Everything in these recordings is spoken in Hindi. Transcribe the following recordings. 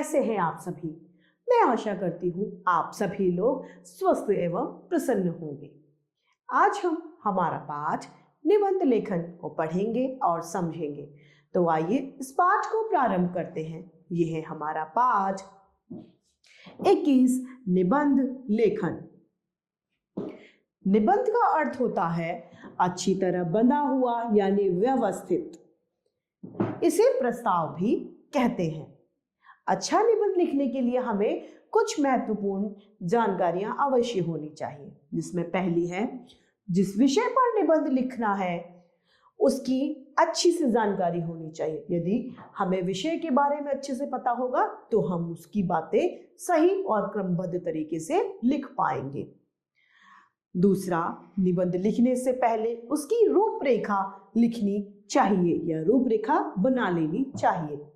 कैसे हैं आप सभी? मैं आशा करती हूँ आप सभी लोग स्वस्थ एवं प्रसन्न होंगे। आज हम हमारा पाठ निबंध लेखन को पढ़ेंगे और समझेंगे। तो आइए इस पाठ को प्रारंभ करते हैं। यह है हमारा पाठ 21 निबंध लेखन। निबंध का अर्थ होता है अच्छी तरह बंधा हुआ यानी व्यवस्थित। इसे प्रस्ताव भी कहते हैं। अच्छा निबंध लिखने के लिए हमें कुछ महत्वपूर्ण जानकारियां अवश्य होनी चाहिए, जिसमें पहली है जिस विषय पर निबंध लिखना है उसकी अच्छी से जानकारी होनी चाहिए। यदि हमें विषय के बारे में अच्छे से पता होगा तो हम उसकी बातें सही और क्रमबद्ध तरीके से लिख पाएंगे। दूसरा, निबंध लिखने से पहले उसकी रूपरेखा लिखनी चाहिए या रूपरेखा बना लेनी चाहिए।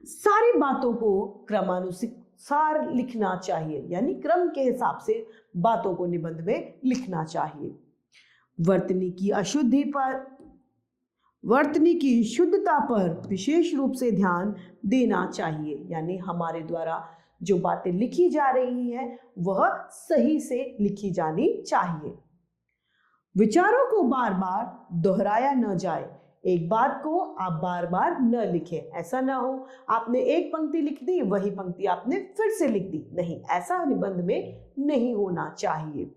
सारी बातों को क्रमानुसार लिखना चाहिए, यानी क्रम के हिसाब से बातों को निबंध में लिखना चाहिए। वर्तनी की शुद्धता पर विशेष रूप से ध्यान देना चाहिए, यानी हमारे द्वारा जो बातें लिखी जा रही हैं वह सही से लिखी जानी चाहिए। विचारों को बार बार दोहराया न जाए। एक बात को आप बार बार न लिखें। ऐसा ना हो आपने एक पंक्ति लिख दी, वही पंक्ति आपने फिर से लिख दी। नहीं, ऐसा निबंध में नहीं होना चाहिए।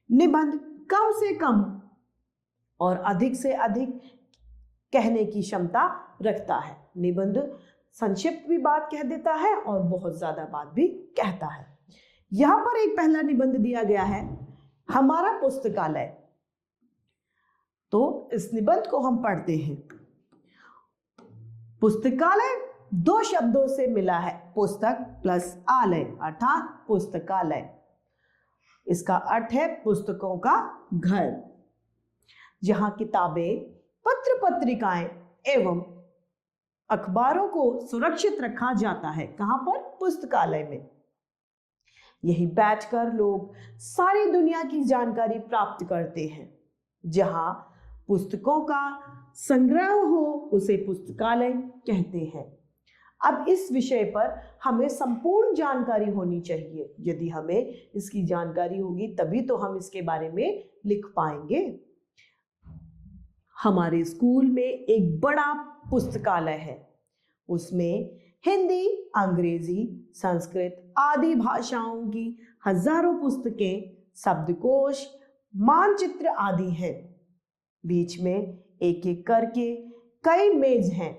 निबंध कम से कम और अधिक से अधिक कहने की क्षमता रखता है। निबंध संक्षिप्त भी बात कह देता है और बहुत ज्यादा बात भी कहता है। यहां पर एक पहला निबंध दिया गया है, हमारा पुस्तकालय। तो इस निबंध को हम पढ़ते हैं। पुस्तकालय दो शब्दों से मिला है, पुस्तक प्लस आलय अर्थात पुस्तकालय। इसका अर्थ है पुस्तकों का घर, जहां किताबें, पत्र पत्रिकाएं एवं अखबारों को सुरक्षित रखा जाता है। कहां पर? पुस्तकालय में। यही बैठकर लोग सारी दुनिया की जानकारी प्राप्त करते हैं। जहां पुस्तकों का संग्रह हो उसे पुस्तकालय कहते हैं। अब इस विषय पर हमें संपूर्ण जानकारी होनी चाहिए। यदि हमें इसकी जानकारी होगी तभी तो हम इसके बारे में लिख पाएंगे। हमारे स्कूल में एक बड़ा पुस्तकालय है। उसमें हिंदी, अंग्रेजी, संस्कृत आदि भाषाओं की हजारों पुस्तकें, शब्दकोश, मानचित्र आदि हैं। बीच में एक एक करके कई मेज हैं।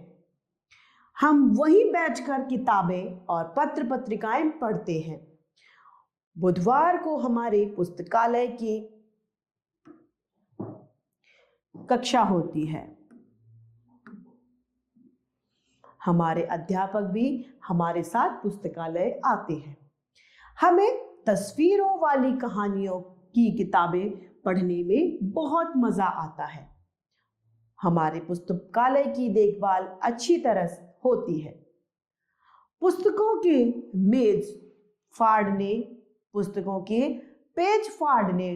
हम वहीं बैठकर किताबें और पत्र पत्रिकाएं पढ़ते हैं। बुधवार को हमारे पुस्तकालय की कक्षा होती है। हमारे अध्यापक भी हमारे साथ पुस्तकालय आते हैं। हमें तस्वीरों वाली कहानियों की किताबें पढ़ने में बहुत मजा आता है। हमारे पुस्तकालय की देखभाल अच्छी तरह होती है। पुस्तकों के मेज फाड़ने, पुस्तकों के पेज फाड़ने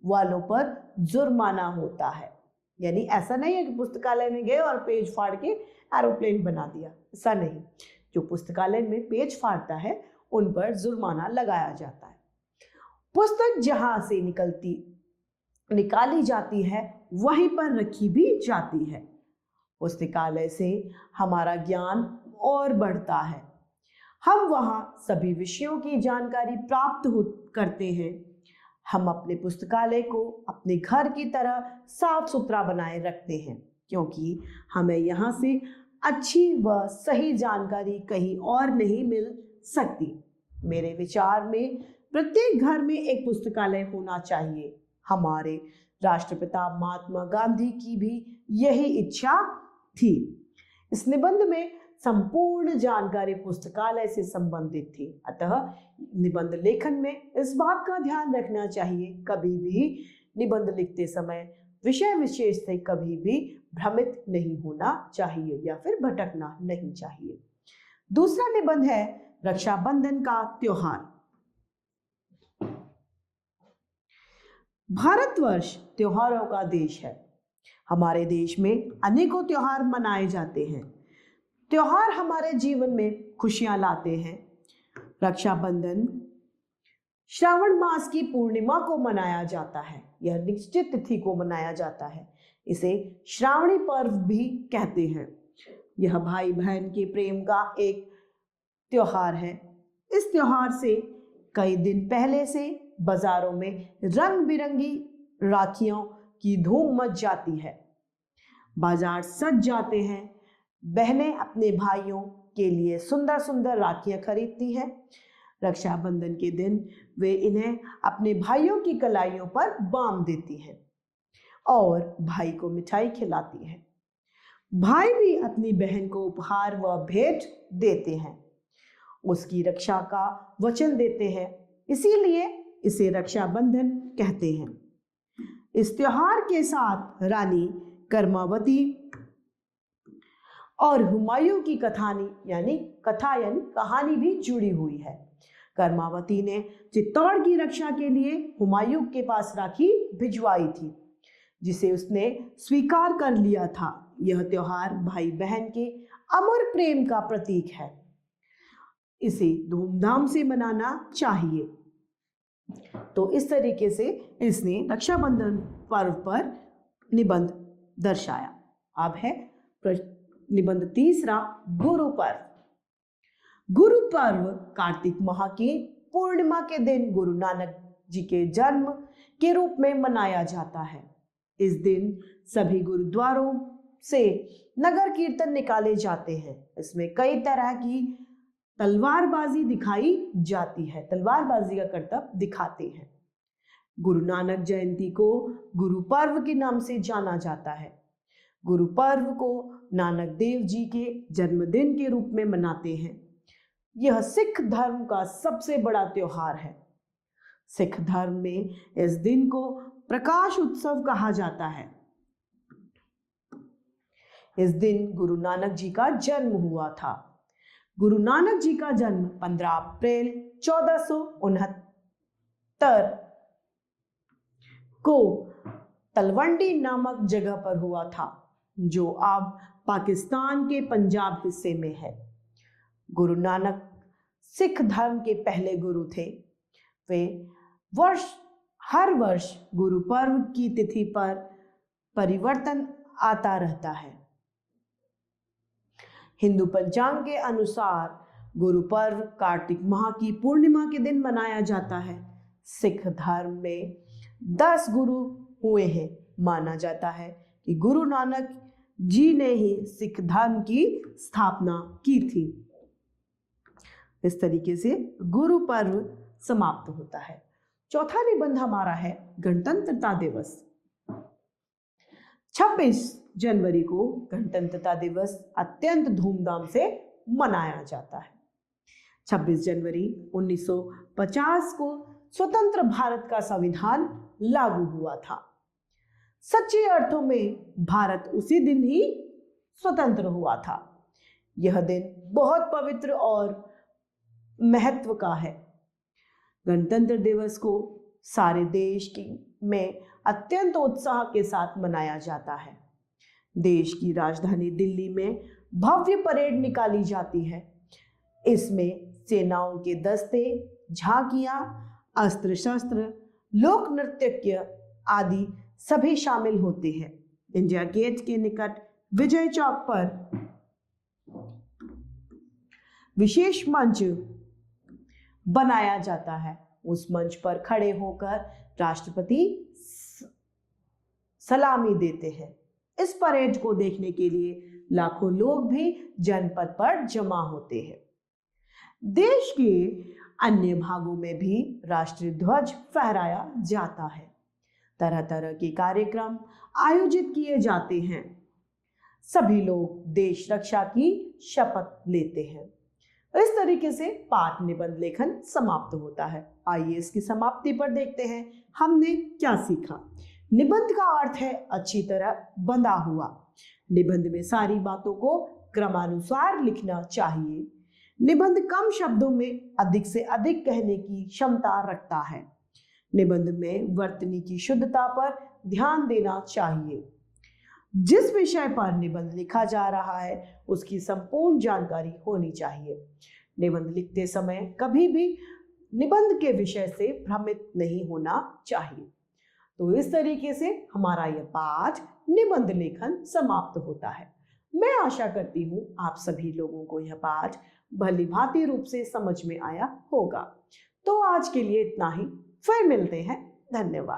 वालों पर जुर्माना होता है। यानी ऐसा नहीं है कि पुस्तकालय में गए और पेज फाड़ के एरोप्लेन बना दिया, ऐसा नहीं। जो पुस्तकालय में पेज फाड़ता है उन पर जुर्माना लगाया जाता है। पुस्तक जहां से निकाली जाती है वहीं पर रखी भी जाती है। पुस्तकालय से हमारा ज्ञान और बढ़ता है। हम वहां सभी विषयों की जानकारी प्राप्त करते हैं। हम अपने पुस्तकालय को अपने घर की तरह साफ सुथरा बनाए रखते हैं, क्योंकि हमें यहाँ से अच्छी व सही जानकारी कहीं और नहीं मिल सकती। मेरे विचार में प्रत्येक घर में एक पुस्तकालय होना चाहिए। हमारे राष्ट्रपिता महात्मा गांधी की भी यही इच्छा थी। इस निबंध में संपूर्ण जानकारी पुस्तकालय से संबंधित थी। अतः निबंध लेखन में इस बात का ध्यान रखना चाहिए, कभी भी निबंध लिखते समय विषय विशेष से कभी भी भ्रमित नहीं होना चाहिए या फिर भटकना नहीं चाहिए। दूसरा निबंध है रक्षाबंधन का त्योहार। भारतवर्ष त्योहारों का देश है। हमारे देश में अनेकों त्योहार मनाए जाते हैं। त्योहार हमारे जीवन में खुशियां लाते हैं। रक्षाबंधन श्रावण मास की पूर्णिमा को मनाया जाता है। यह निश्चित तिथि को मनाया जाता है। इसे श्रावणी पर्व भी कहते हैं। यह भाई बहन के प्रेम का एक त्योहार है। इस त्योहार से कई दिन पहले से बाजारों में रंग बिरंगी राखियों की धूम मच जाती है। बाजार सज जाते हैं। बहनें अपने भाइयों के लिए सुंदर सुंदर राखियां खरीदती हैं। रक्षाबंधन के दिन वे इन्हें अपने भाइयों की कलाइयों पर बांध देती हैं और भाई को मिठाई खिलाती हैं। भाई भी अपनी बहन को उपहार व भेंट देते हैं, उसकी रक्षा का वचन देते हैं, इसीलिए इसे रक्षाबंधन कहते हैं। इस त्योहार के साथ रानी कर्मावती और हुमायूं की कहानी भी जुड़ी हुई है। कर्मावती ने चित्तौड़ की रक्षा के लिए हुमायूं के पास राखी भिजवाई थी, जिसे उसने स्वीकार कर लिया था। यह त्योहार भाई बहन के अमर प्रेम का प्रतीक है। इसे धूमधाम से मनाना चाहिए। तो इस तरीके से इसने रक्षाबंधन पर्व पर निबंध दर्शाया। अब है निबंध तीसरा, गुरु पर्व। गुरु पर्व कार्तिक माह की पूर्णिमा के दिन गुरु नानक जी के जन्म के रूप में मनाया जाता है। इस दिन सभी गुरुद्वारों से नगर कीर्तन निकाले जाते हैं। इसमें कई तरह की तलवारबाजी दिखाई जाती है, तलवारबाजी का करतब दिखाते हैं। गुरु नानक जयंती को गुरु पर्व के नाम से जाना जाता है। गुरु पर्व को नानक देव जी के जन्मदिन के रूप में मनाते हैं। यह सिख धर्म का सबसे बड़ा त्योहार है। सिख धर्म में इस दिन को प्रकाश उत्सव कहा जाता है। इस दिन गुरु नानक जी का जन्म हुआ था। गुरु नानक जी का जन्म 15 अप्रैल 1469 को तलवंडी नामक जगह पर हुआ था, जो अब पाकिस्तान के पंजाब हिस्से में है। गुरु नानक सिख धर्म के पहले गुरु थे। वे हर वर्ष गुरु पर्व की तिथि पर परिवर्तन आता रहता है। हिंदू पंचांग के अनुसार गुरु पर्व कार्तिक माह की पूर्णिमा के दिन मनाया जाता है। सिख धर्म में 10 गुरु हुए हैं। माना जाता है कि गुरु नानक जी ने ही सिख धर्म की स्थापना की थी। इस तरीके से गुरु पर्व समाप्त होता है। चौथा निबंध हमारा है गणतंत्रता दिवस। 26 जनवरी को गणतंत्रता दिवस अत्यंत धूमधाम से मनाया जाता है। 26 जनवरी 1950 को स्वतंत्र भारत का संविधान लागू हुआ था। सच्चे अर्थों में भारत उसी दिन ही स्वतंत्र हुआ था। यह दिन बहुत पवित्र और महत्व का है। गणतंत्र दिवस को सारे देश में अत्यंत उत्साह के साथ मनाया जाता है। देश की राजधानी दिल्ली में भव्य परेड निकाली जाती है। इसमें सेनाओं के दस्ते, झांकियां, अस्त्र शस्त्र, लोक नृत्य आदि सभी शामिल होते हैं। इंडिया गेट के निकट विजय चौक पर विशेष मंच बनाया जाता है। उस मंच पर खड़े होकर राष्ट्रपति सलामी देते हैं। इस परेड को देखने के लिए लाखों लोग भी जनपथ पर जमा होते हैं। देश के अन्य भागों में भी राष्ट्रीय ध्वज फहराया जाता है। तरह तरह के कार्यक्रम आयोजित किए जाते हैं। सभी लोग देश रक्षा की शपथ लेते हैं। इस तरीके से पाठ निबंध लेखन समाप्त होता है। आइए इसकी समाप्ति पर देखते हैं हमने क्या सीखा। निबंध का अर्थ है अच्छी तरह बंधा हुआ। निबंध में सारी बातों को क्रमानुसार लिखना चाहिए। निबंध कम शब्दों में अधिक से अधिक कहने की क्षमता रखता है। निबंध में वर्तनी की शुद्धता पर ध्यान देना चाहिए। जिस विषय पर निबंध लिखा जा रहा है उसकी संपूर्ण जानकारी होनी चाहिए। निबंध लिखते समय कभी भी निबंध के विषय से भ्रमित नहीं होना चाहिए। तो इस तरीके से हमारा यह पाठ निबंध लेखन समाप्त होता है। मैं आशा करती हूँ आप सभी लोगों को यह पाठ भली भांति रूप से समझ में आया होगा। तो आज के लिए इतना ही, फिर मिलते हैं। धन्यवाद।